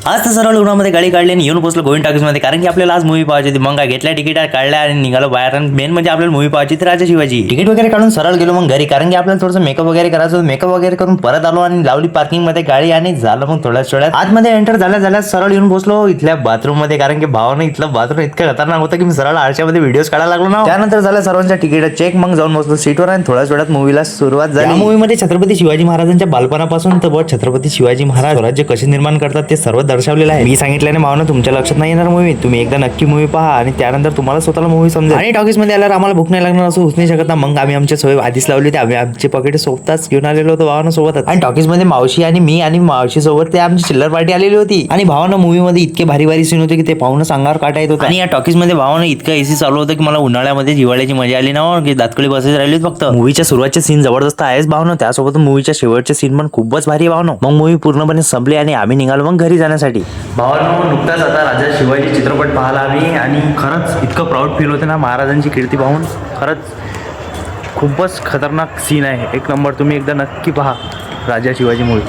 आज तर सरळ उन्हामध्ये गाडी काढली आणि येऊन पोहोचलो गोविंद टॉकीजमध्ये, कारण की आपल्याला आज मूवी पाहायची होती. मग काय घेतल्या तिकीट काढल्या आणि निघालो बाहेर. आणि मेन म्हणजे आपल्याला मूवी पाहायची तर राजा शिवाजी. तिकीट वगैरे काढून सरळ गेलो मग घरी, कारण की आपल्याला थोडंसं मेकअप वगैरे करायचं होतं. मेकअप वगैरे करून परत आलो आणि लावली पार्किंग मध्ये गाडी आणि झालं मग थोड्यात आतमध्ये एंटर झाल्या सरळ येऊन पोहोचलो इथल्या बाथरूम मध्ये, कारण की भावानं इथलं बाथरूम इतकं खतरनाक होतं की मी सरळ आरशामध्ये व्हिडिओज काढायला लागलो ना. त्यानंतर झालं सर्वांच्या तिकीट चेक, मग जाऊन बसलो सीटवर आणि थोड्याच वेळात मूवीला सुरुवात झाली. मूवीमध्ये छत्रपती शिवाजी महाराजांच्या बालपणापासून तर छत्रपती शिवाजी महाराज स्वराज्य कसे निर्माण करतात ते सर्व दर्शवलेलं आहे. मी सांगितल्याने भावना तुमच्या लक्षात नाही येणार मूवी, तुम्ही एकदा नक्की मूवी पहा आणि त्यानंतर तुम्हाला स्वतःला मूवी समजेल. आणि टॉकीज मध्ये आल्यावर आम्हाला भूक नाही लागणार असं होऊ नाही शकत ना. मग आम्ही आमच्या सोय आधीच लावली होती. आम्ही आमचे पॉकेट सोबतच घेऊन आलेलो होतो भावानं सोबतच. आणि टॉकीज मध्ये मावशी आणि मी आणि मावशी सोबत ते आमची चिल्लर पार्टी आलेली होती. आणि भावानं मूवी मध्ये इतके भारी सीन होते की ते पाहून अंगावर काटा येत होता. आणि या टॉकीज मध्ये भावानं इतकं एसी चालू होतं की मला उन्हाळ्यामध्ये जिवाळ्याची मजा आली ना, की दातकळी बसायची राहिली फक्त. मूवीच्या सुरुवातचे सीन जबरदस्त आहेच भावनं, त्यासोबत मूवीच्या शेवटचे सीन पण खूपच भारी आहे भावनं. मग मूवी पूर्णपणे संपली आणि आम्ही निघालो मग घरी जाण्यासाठी. भावानं नुकताच आता राजा शिवाजी चित्रपट पाहिला आम्ही आणि खरंच इतकं प्राऊड फील होते ना महाराजांची कीर्ती पाहून. खरंच खूपच खतरनाक सीन आहे, एक नंबर. तुम्ही एकदा नक्की पहा राजा शिवाजी मूवी.